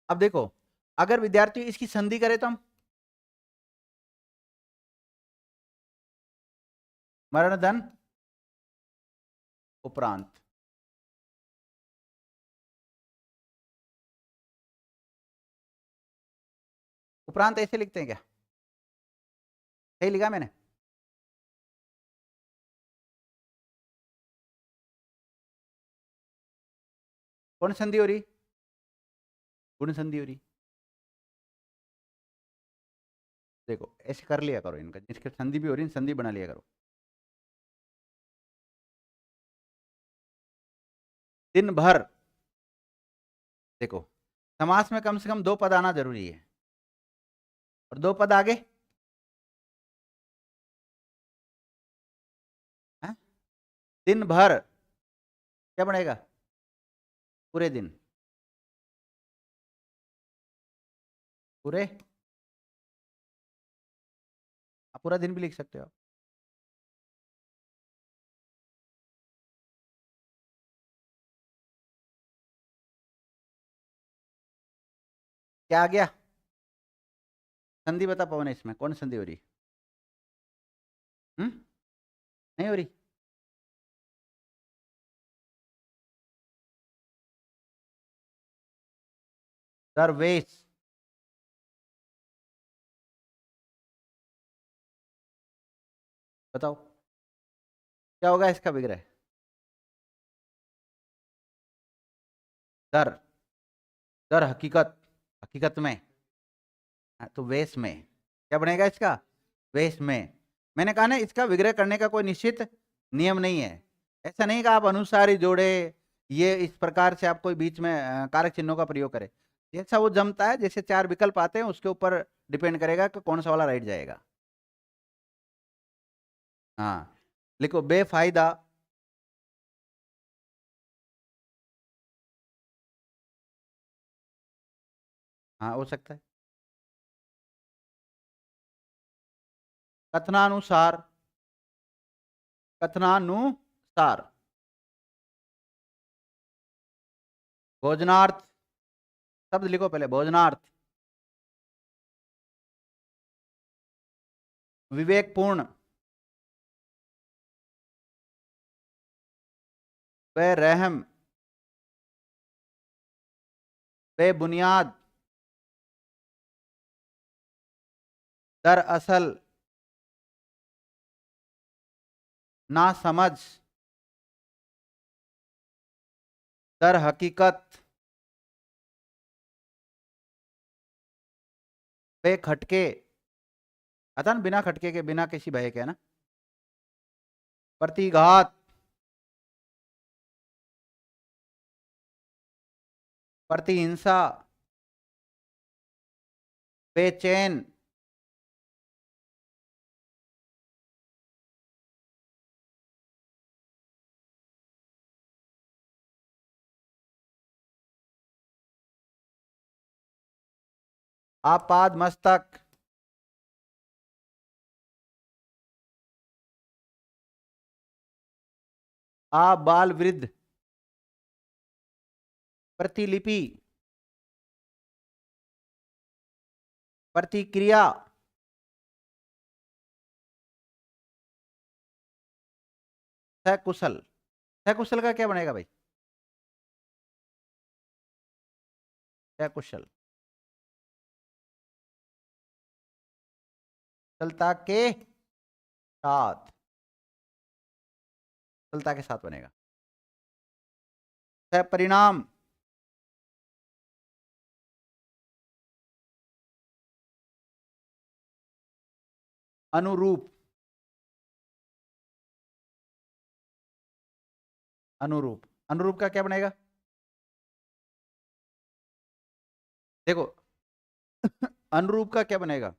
अब देखो, अगर विद्यार्थी इसकी संधि करे तो हम मरणदंड उपरांत। उपरांत ऐसे लिखते हैं क्या? सही लिखा मैंने? कौन संधि हो रही? गुण संधि हो रही। देखो ऐसे कर लिया करो, इनका जिसके संधि भी हो रही संधि बना लिया करो। दिन भर, देखो समास में कम से कम 2 पद आना जरूरी है, और 2 पद आगे है? दिन भर क्या बनेगा? पूरे दिन, पूरे, आप पूरा दिन भी लिख सकते हो। क्या आ गया? संधि बता पवन, इसमें कौन संधि हो रही? नहीं हो रही? दरवेश, बताओ क्या होगा इसका विग्रह? दर, दर हकीकत, हकीकत में। हाँ, तो वेश में क्या बनेगा इसका? वेश में। मैंने कहा ना, इसका विग्रह करने का कोई निश्चित नियम नहीं है। ऐसा नहीं कि आप अनुसार ही जोड़े, ये इस प्रकार से आप कोई बीच में कारक चिन्हों का प्रयोग करें। जैसा वो जमता है, जैसे 4 विकल्प आते हैं उसके ऊपर डिपेंड करेगा कि कौन सा वाला राइट जाएगा। हाँ, लिखो बेफायदा, हाँ हो सकता है। कथनानुसार, कथनानुसार, भोजनार्थ, शब्द लिखो पहले, भोजनार्थ, विवेकपूर्ण, बेरहम, बेबुनियाद, दरअसल, नासमझ, दर हकीकत, बेखटके, आता ना, बिना खटके के, बिना किसी भय के, है ना? प्रतिघात, प्रतिहिंसा, बेचैन, आपाद मस्तक, आबाल वृद्ध, प्रतिलिपि, प्रतिक्रिया, सकुशल। सकुशल का क्या बनेगा भाई? सकुशल, कुशलता के साथ, कुशलता के साथ बनेगा। परिणाम, अनुरूप, अनुरूप, अनुरूप का क्या बनेगा? देखो अनुरूप का क्या बनेगा?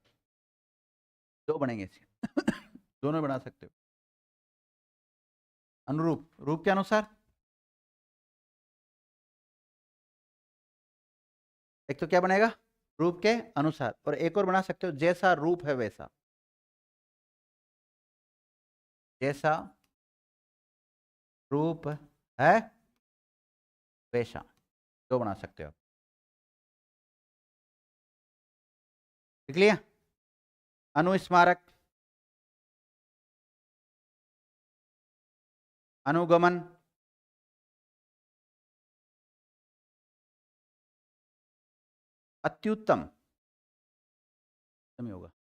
2 बनेंगे इसके दोनों बना सकते हो। अनुरूप, रूप के अनुसार, एक तो क्या बनेगा? रूप के अनुसार, और एक और बना सकते हो, जैसा रूप है वैसा, जैसा रूप है वैसा, 2 बना सकते हो। लिख लिया? अनुस्मारक, अनुगमन, अत्युत्तम, उत्तम ही होगा।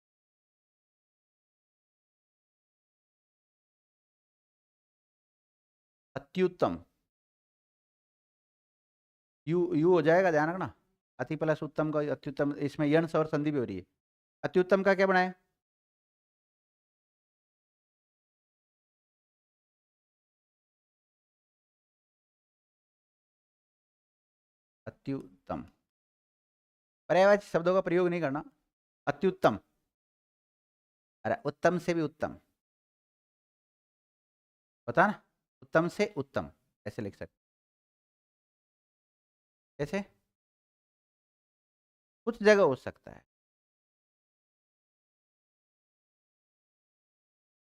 अत्युत्तम, यू हो जाएगा, ध्यान रखना। अति प्लस उत्तम का अत्युत्तम, इसमें यंस और संधि भी हो रही है। अत्युत्तम का क्या बनाए? अत्युत्तम, पर्यायवाची शब्दों का प्रयोग नहीं करना। अत्युत्तम, अरे उत्तम से भी उत्तम होता ना, उत्तम से उत्तम ऐसे लिख सकते। कैसे? कुछ जगह हो सकता है।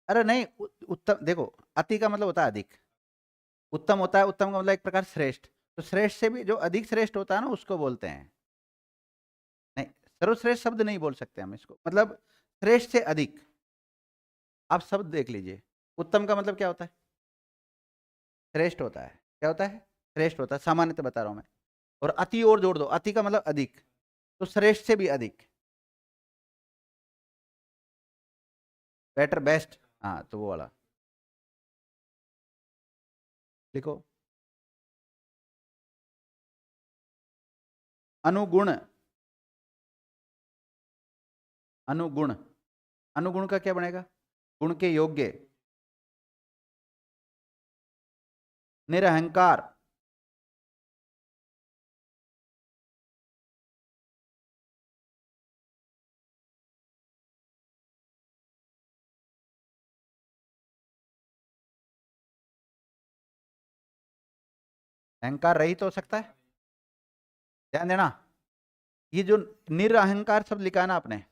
अरे नहीं, उत्तम देखो, अति का मतलब होता है अधिक, उत्तम होता है, उत्तम का मतलब एक प्रकार श्रेष्ठ, तो श्रेष्ठ से भी जो अधिक श्रेष्ठ होता है ना उसको बोलते हैं। नहीं, सर्वश्रेष्ठ शब्द नहीं बोल सकते हम इसको, मतलब श्रेष्ठ से अधिक। आप शब्द देख लीजिए, उत्तम का मतलब क्या होता है? श्रेष्ठ होता है। क्या होता है? श्रेष्ठ होता है, सामान्यतः बता रहा हूं मैं। और अति और जोड़ दो, अति का मतलब अधिक, तो श्रेष्ठ से भी अधिक, बेटर बेस्ट, हाँ तो वो वाला लिखो। अनुगुण, अनुगुण, अनुगुण का क्या बनेगा? गुण के योग्य, निरहंकार, अहंकार रहित हो सकता है। ध्यान देना, ये जो निरअहंकार शब्द लिखा है ना आपने,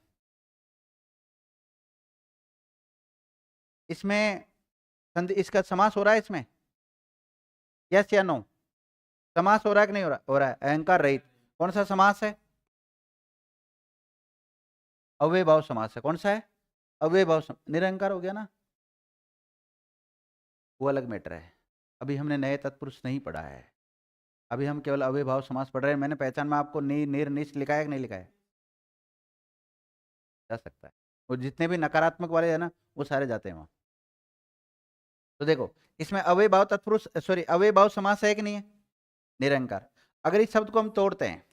इसमें संधि, इसका समास हो रहा है इसमें? यस या नो? समास हो रहा है कि नहीं हो रहा? हो रहा है, अहंकार रहित। कौन सा समास है? अव्यय भाव समास है। कौन सा है? अव्यय भाव निरअहंकार हो गया ना, वो अलग मैटर है। अभी हमने नए तत्पुरुष नहीं पढ़ा है, अभी हम केवल अव्यय भाव समास पढ़ रहे हैं। मैंने पहचान में आपको नि, निर, निश लिखा है कि नहीं लिखा है? जा सकता है, वो जितने भी नकारात्मक वाले हैं ना वो सारे जाते हैं वहां। तो देखो, इसमें अव्यय भाव तत्पुरुष, सॉरी अव्यय भाव समास है कि नहीं है? निरंकार। अगर इस शब्द को हम तोड़ते हैं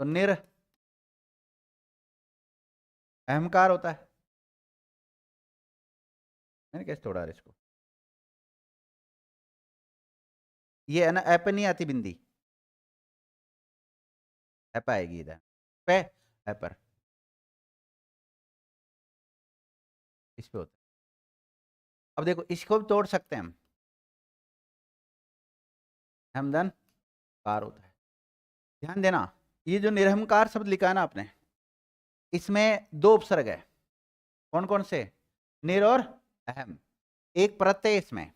तो निर अहंकार होता है। मैंने कैसे तोड़ा इसको? ये है ना, ऐप नहीं आती बिंदी, ऐप आएगी इधर पे, ऐप पर, इस पे होता है। अब देखो, इसको भी तोड़ सकते हैं हम, हमदन कार होता है। ध्यान देना, ये जो निरहंकार शब्द लिखा है ना आपने, इसमें दो उपसर्ग है। कौन कौन से? निर और अहम। एक प्रत्यय इसमें,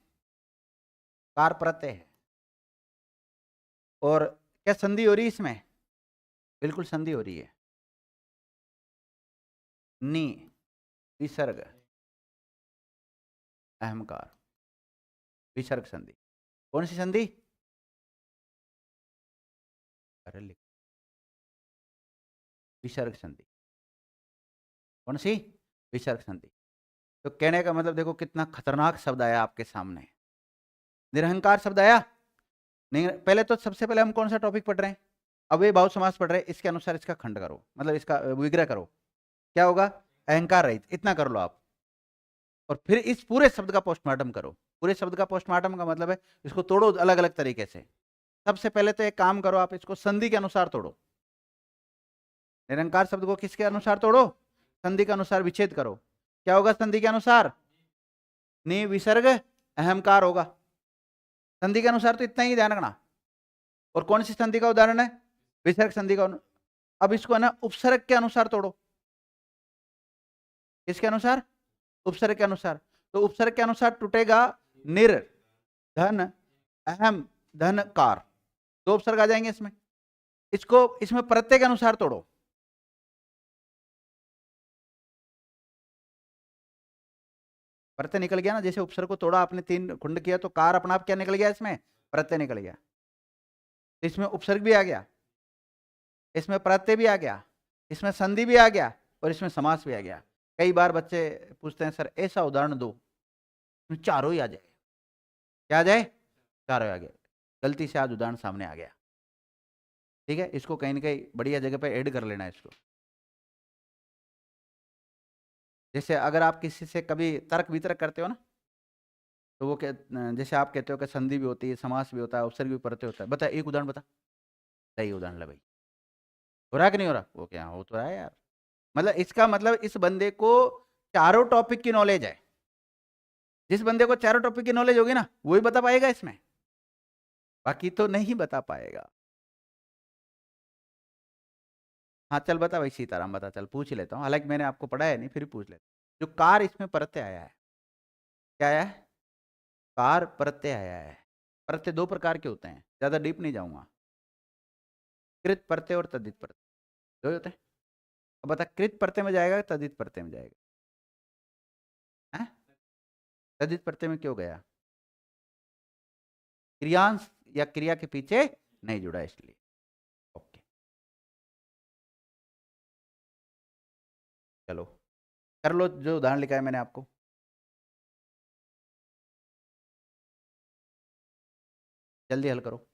कार प्रत्यय है। और क्या संधि हो रही है इसमें? बिल्कुल संधि हो रही है। नी विसर्ग अहमकार, विसर्ग संधि। कौन सी संधि? अरे लिख, विसर्ग संधि। कौन सी? विसर्ग संधि। तो कहने का मतलब देखो कितना खतरनाक शब्द आया आपके सामने, निरहंकार शब्द आया। नहीं, पहले तो सबसे पहले हम कौन सा टॉपिक पढ़ रहे हैं? अव्यय भाव समास पढ़ रहे हैं। इसके अनुसार इसका खंड करो, मतलब इसका विग्रह करो। क्या होगा? अहंकार रहित, इतना कर लो आप। और फिर इस पूरे शब्द का पोस्टमार्टम करो। पूरे शब्द का पोस्टमार्टम का मतलब है इसको तोड़ो अलग अलग तरीके से। सबसे पहले तो एक काम करो, आप इसको संधि के अनुसार तोड़ो। निरंकार शब्द को किसके अनुसार तोड़ो? संधि के अनुसार विच्छेद करो। क्या होगा संधि के अनुसार? नि विसर्ग अहमकार होगा। संधि के अनुसार तो इतना ही ध्यान रखना। और कौन सी संधि का उदाहरण है? विसर्ग संधि का। अब इसको है ना उपसर्ग के अनुसार तोड़ो। किसके अनुसार? उपसर्ग के अनुसार। तो उपसर्ग के अनुसार टूटेगा निर धन अहम धन कार, दो उपसर्ग आ जाएंगे इसमें। इसको इसमें प्रत्यय के अनुसार तोड़ो। प्रत्यय निकल गया ना, जैसे उपसर्ग को तोड़ा आपने, तीन खुंड किया तो कार अपना आप क्या निकल गया? इसमें प्रत्यय निकल गया। इसमें उपसर्ग भी आ गया, इसमें प्रत्यय भी आ गया। इसमें संधि भी आ गया और इसमें समास भी आ गया। कई बार बच्चे पूछते हैं सर ऐसा उदाहरण दो चारों ही आ जाए। क्या आ जाए? चारों आ गए। गलती से आज उदाहरण सामने आ गया। ठीक है, इसको कहीं ना कहीं बढ़िया जगह पे ऐड कर लेना है इसको। जैसे अगर आप किसी से कभी तर्क वितर्क करते हो ना, तो वो जैसे आप कहते हो कि संधि भी होती है, समास भी होता है, उपसर्ग भी प्रत्यय होता है, बता एक उदाहरण बता। सही उदाहरण ले भाई। हो रहा है कि नहीं हो रहा? वो क्या हो तो रहा है यार। मतलब इसका मतलब इस बंदे को चारों टॉपिक की नॉलेज है। जिस बंदे को चारों टॉपिक की नॉलेज होगी ना, वही बता पाएगा इसमें, बाकी तो नहीं बता पाएगा। हाँ चल बता भाई, सीताराम बता, चल पूछ ही लेता हूँ, हालांकि मैंने आपको पढ़ाया नहीं, फिर भी पूछ लेता हूँ। जो कार इसमें प्रत्यय आया है, क्या आया है? कार प्रत्यय आया है। प्रत्यय दो प्रकार के होते हैं, ज्यादा डीप नहीं जाऊंगा। कृत प्रत्यय और तद्धित प्रत्यय दो होते हैं। अब बता, कृत प्रत्यय में जाएगा तद्धित प्रत्यय में जाएगा? है? तद्धित प्रत्यय में क्यों गया? क्रियांश या क्रिया के पीछे नहीं जुड़ा इसलिए। ओके चलो कर लो जो उदाहरण लिखा है मैंने आपको। जल्दी हल करो।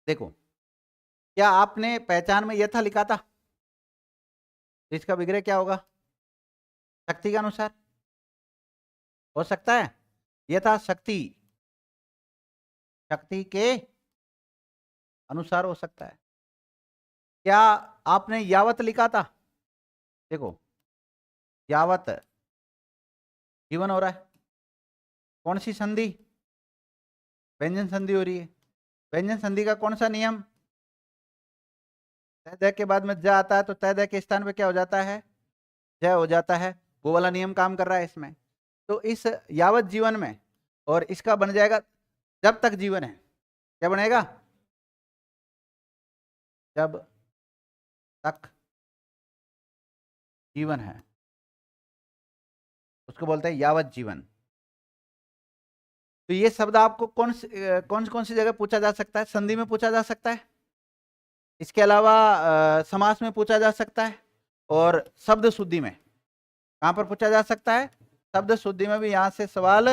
देखो, क्या आपने पहचान में यथा लिखा था? इसका विग्रह क्या होगा? शक्ति के अनुसार हो सकता है। यथा शक्ति, शक्ति के अनुसार हो सकता है। क्या आपने यावत लिखा था? देखो, यावत जीवन हो रहा है, कौन सी संधि? व्यंजन संधि हो रही है। व्यंजन संधि का कौन सा नियम? तय दय के बाद में ज आता है तो तय दय के स्थान पे क्या हो जाता है? जय हो जाता है। वो वाला नियम काम कर रहा है इसमें। तो इस यावत जीवन में, और इसका बन जाएगा जब तक जीवन है। क्या बनेगा? जब तक जीवन है, उसको बोलते हैं यावत जीवन। तो ये शब्द आपको कौन सी जगह पूछा जा सकता है? संधि में पूछा जा सकता है, इसके अलावा समास में पूछा जा सकता है, और शब्द शुद्धि में कहां पर पूछा जा सकता है? शब्द शुद्धि में भी यहां से सवाल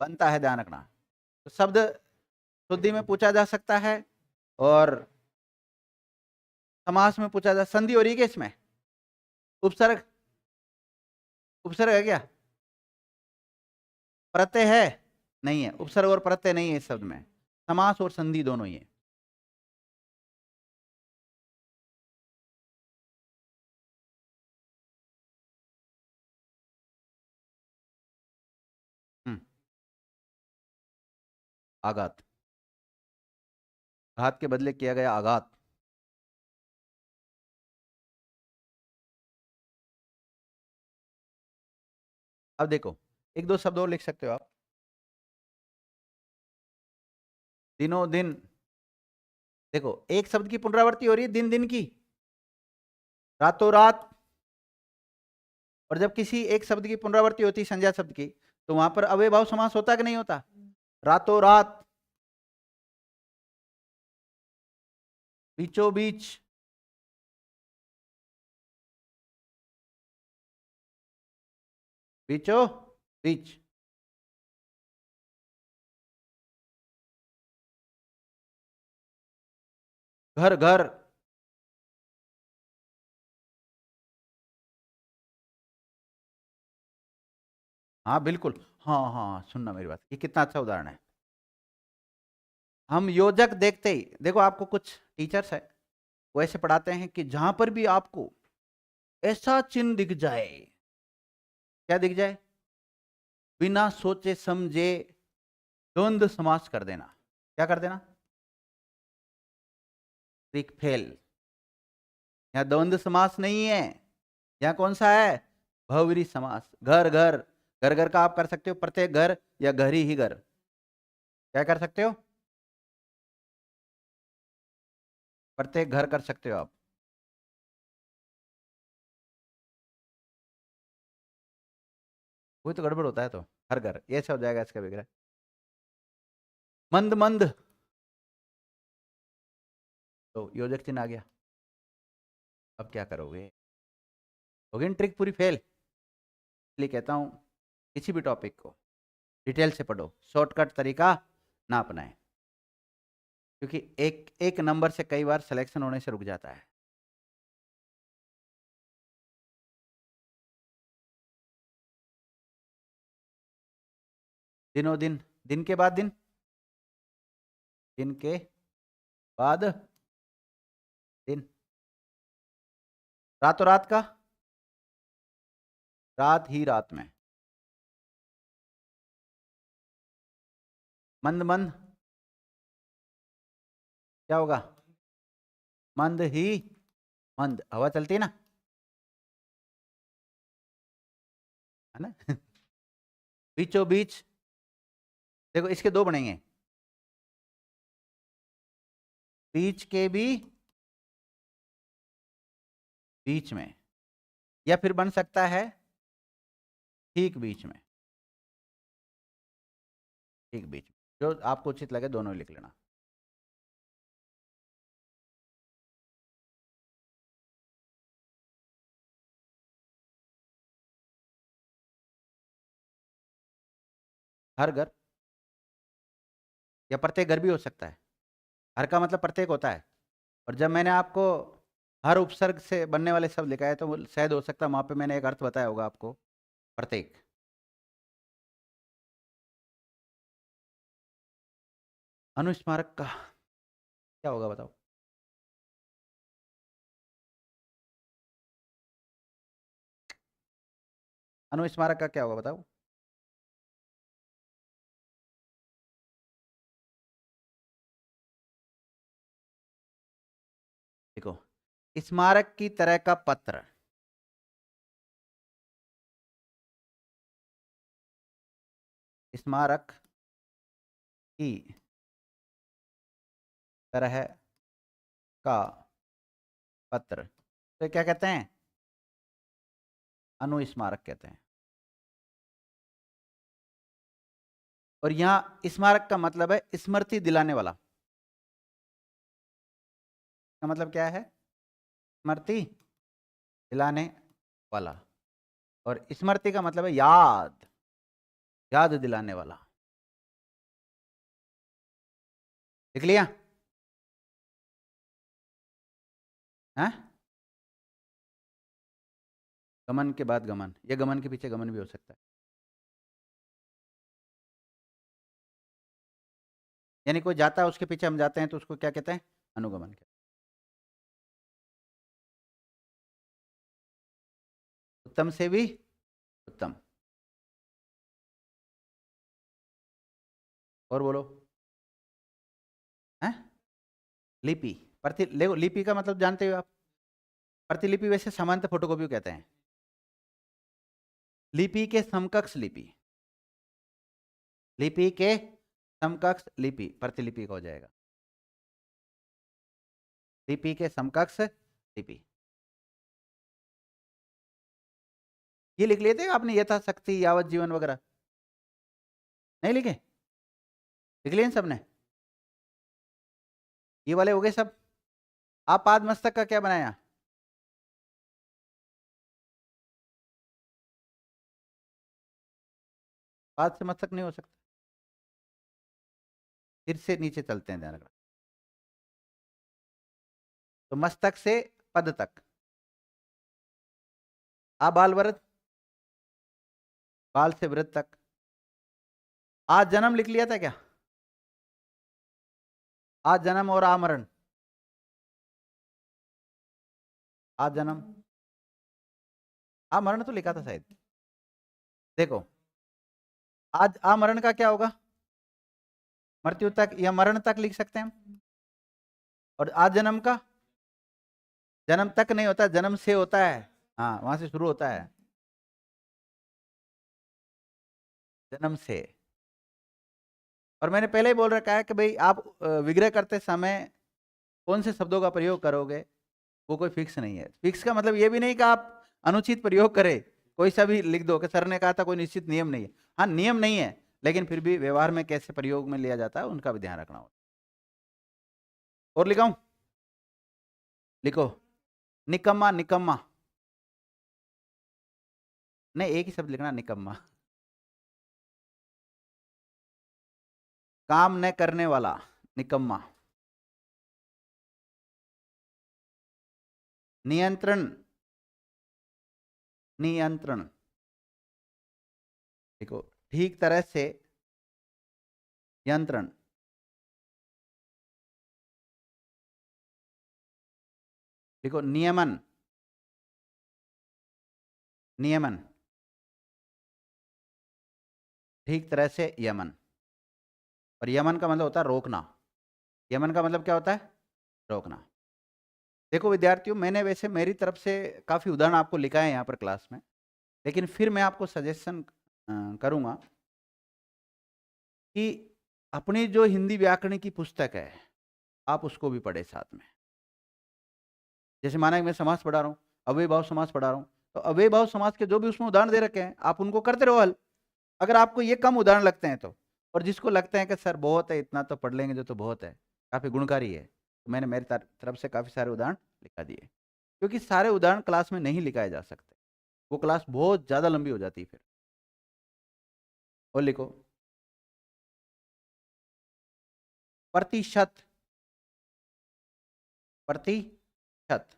बनता है, ध्यान रखना। तो शब्द शुद्धि में पूछा जा सकता है, और समास में पूछा जा, संधि हो रही है क्या इसमें? उपसर्ग, उपसर्ग है क्या? प्रत्यय है? नहीं है, उपसर्ग और प्रत्यय नहीं है इस शब्द में। समास और संधि दोनों ही है। हम्म, आघात, घात के बदले किया गया आघात। अब देखो, एक दो शब्द और लिख सकते हो आप। दिनों दिन, देखो एक शब्द की पुनरावृत्ति हो रही है दिन दिन की, रातों रात। और जब किसी एक शब्द की पुनरावृत्ति होती है संज्ञा शब्द की, तो वहां पर अव्ययभाव समास होता कि नहीं होता? रातों रात, बीचों बीच, बीचों बीच, घर घर। हाँ बिल्कुल। हाँ हाँ, सुनना मेरी बात, ये कितना अच्छा उदाहरण है। हम योजक देखते ही, देखो आपको कुछ टीचर्स है वो ऐसे पढ़ाते हैं कि जहां पर भी आपको ऐसा चिन्ह दिख जाए, क्या दिख जाए, बिना सोचे समझे द्वंद्व समास कर देना। क्या कर देना, ट्रिक फेल। यहां द्वंद्व समास नहीं है, यहां कौन सा है, बहुव्रीहि समास। घर घर, घर घर का आप कर सकते हो प्रत्येक घर या घर ही घर, क्या कर सकते हो, प्रत्येक घर कर सकते हो आप। वही तो गड़बड़ होता है, तो हर घर ये ऐसा हो जाएगा इसका विग्रह। मंद मंद, तो योजक चिन्ह आ गया। अब क्या करोगे, हो गई ट्रिक पूरी फेल। इसलिए कहता हूं किसी भी टॉपिक को डिटेल से पढ़ो, शॉर्टकट तरीका ना अपनाएं, क्योंकि एक एक नंबर से कई बार सिलेक्शन होने से रुक जाता है। दिनों दिन, दिन के बाद दिन, दिन के बाद दिन, रातों रात का, रात ही रात में, मंद मंद, क्या होगा, मंद ही मंद, हवा चलती है ना, है ना बीचों बीच, देखो इसके दो बनेंगे, बीच के भी बीच में, या फिर बन सकता है ठीक बीच में, ठीक बीच में, जो आपको उचित लगे दोनों ही लिख लेना। हर घर, या प्रत्येक घर भी हो सकता है, हर का मतलब प्रत्येक होता है। और जब मैंने आपको हर उपसर्ग से बनने वाले शब्द लिखा है, तो शायद हो सकता है वहां पे मैंने एक अर्थ बताया होगा आपको, प्रत्येक। अनुस्मारक का क्या होगा बताओ, अनुस्मारक का क्या होगा बताओ, देखो स्मारक की तरह का पत्र, स्मारक की तरह का पत्र, तो क्या कहते हैं, अनुस्मारक कहते हैं। और यहां स्मारक का मतलब है स्मृति दिलाने वाला, का मतलब क्या है, स्मृति दिलाने वाला। और स्मृति का मतलब है याद, याद दिलाने वाला। लिख लिया, है गमन के बाद गमन, या गमन के पीछे गमन भी हो सकता है। यानी कोई जाता है उसके पीछे हम जाते हैं, तो उसको क्या कहते हैं, अनुगमन कहते हैं। उत्तम से भी उत्तम, और बोलो, है लिपि, प्रति देखो लिपि का मतलब जानते हो आप, प्रतिलिपि वैसे सामान्यतः फोटोकॉपी कहते हैं, लिपि के समकक्ष लिपि, लिपि के समकक्ष लिपि प्रतिलिपि का हो जाएगा, लिपि के समकक्ष लिपि। ये लिख लिए थे आपने, यथाशक्ति, यावत जीवन वगैरह, नहीं लिखे, लिख लिए सबने, ये वाले हो गए सब। आप पाद मस्तक का क्या बनाया, पाद से मस्तक नहीं हो सकता, सिर से नीचे चलते हैं, ध्यान रखना। तो मस्तक से पद तक, आ बाल वृद्ध, बाल से वृद्ध तक। आज जन्म लिख लिया था क्या, आज जन्म और आमरण, आज जन्म आमरण तो लिखा था शायद। देखो, आज आमरण का क्या होगा? मृत्यु तक या मरण तक लिख सकते हैं हम। और आज जन्म का, जन्म तक नहीं होता, जन्म से होता है। हाँ, वहां से शुरू होता है, जन्म से। और मैंने पहले ही बोल रखा है कि भाई आप विग्रह करते समय कौन से शब्दों का प्रयोग करोगे, वो कोई फिक्स नहीं है। फिक्स का मतलब ये भी नहीं कि आप अनुचित प्रयोग करें, कोई सा भी लिख दो कि सर ने कहा था, कोई निश्चित नियम नहीं है। हाँ, नियम नहीं है, लेकिन फिर भी व्यवहार में कैसे प्रयोग में लिया जाता है उनका भी ध्यान रखना होगा। और लिखाऊं? लिखो, निकम्मा। निकम्मा नहीं, एक ही शब्द लिखना, निकम्मा। काम न करने वाला, निकम्मा। नियंत्रण, नियंत्रण। देखो, ठीक तरह से यंत्रण। देखो, नियमन, नियमन। ठीक तरह से यमन। और यमन का मतलब होता है रोकना। यमन का मतलब क्या होता है? रोकना। देखो विद्यार्थियों, मैंने वैसे मेरी तरफ से काफ़ी उदाहरण आपको लिखा है यहाँ पर क्लास में, लेकिन फिर मैं आपको सजेशन करूँगा कि अपनी जो हिंदी व्याकरण की पुस्तक है, आप उसको भी पढ़े साथ में। जैसे माना कि मैं समास पढ़ा रहा हूँ, अव्यय भाव समास पढ़ा रहा हूँ, तो अव्यय भाव समास के जो भी उसमें उदाहरण दे रखे हैं, आप उनको करते रहो हल। अगर आपको ये कम उदाहरण लगते हैं तो, और जिसको लगता है कि सर बहुत है, इतना तो पढ़ लेंगे जो, तो बहुत है, काफ़ी गुणकारी है, तो मैंने मेरी तरफ से काफ़ी सारे उदाहरण लिखा दिए। क्योंकि सारे उदाहरण क्लास में नहीं लिखाए जा सकते, वो क्लास बहुत ज़्यादा लंबी हो जाती है फिर। और लिखो, प्रतिशत। प्रतिशत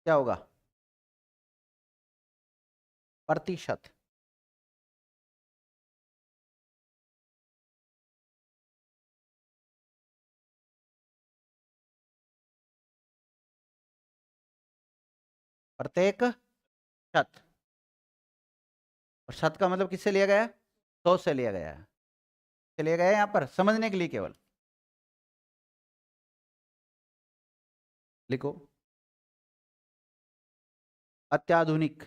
क्या होगा? प्रतिशत। प्रत्येक शत। और शत का मतलब किससे लिया गया है? 100 से लिया गया है। लिया गया है यहाँ पर समझने के लिए केवल। लिखो, अत्याधुनिक।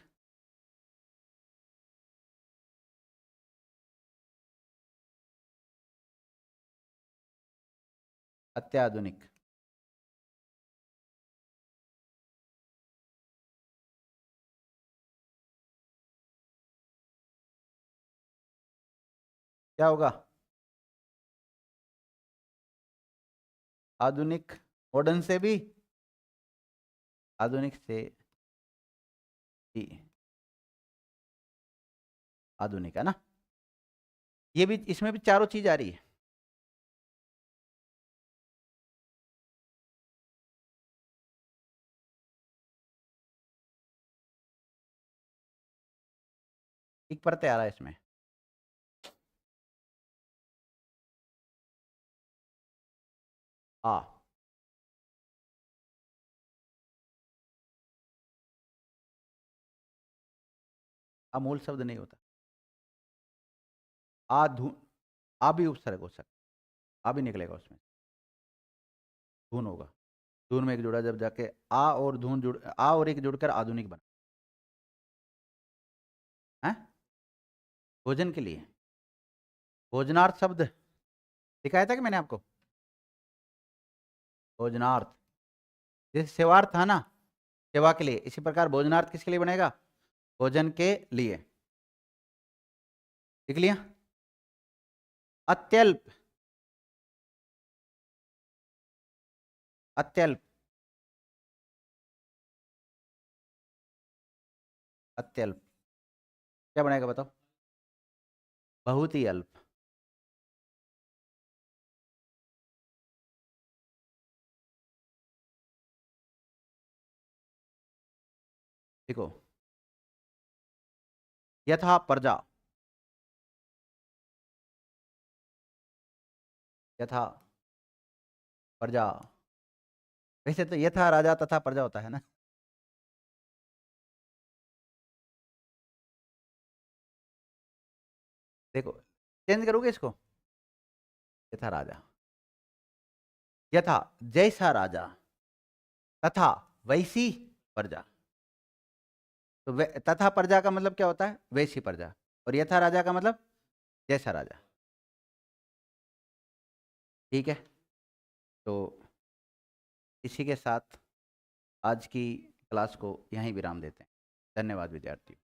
अत्याधुनिक। क्या होगा? आधुनिक, मॉडर्न से भी, आधुनिक से भी आधुनिक, है ना? ये भी, इसमें भी चारों चीज आ रही है। एक प्रत्यय आ रहा है इसमें। आ, मूल शब्द नहीं होता। आधु, आ भी उपसर्ग हो सकता, आ भी निकलेगा उसमें, धून होगा। धून में एक जुड़ा, जब जाके आ और धून जुड़, आ और एक जुड़कर आधुनिक बना है। भोजन के लिए भोजनार्थ शब्द दिखाया था कि मैंने आपको? भोजनार्थ, जैसे सेवार्थ था ना, सेवा के लिए, इसी प्रकार भोजनार्थ किसके लिए बनेगा? भोजन के लिए। लिख लिया? अत्यल्प, अत्यल्प, अत्यल्प क्या बनेगा बताओ? बहुत ही अल्प। देखो, यथा प्रजा, यथा प्रजा। वैसे तो यथा राजा तथा प्रजा होता है ना। देखो चेंज करोगे इसको, यथा राजा, यथा जैसा राजा, तथा वैसी प्रजा। तो तथा प्रजा का मतलब क्या होता है, वैसी प्रजा, और यथा राजा का मतलब जैसा राजा। ठीक है, तो इसी के साथ आज की क्लास को यहीं विराम देते हैं। धन्यवाद विद्यार्थियों।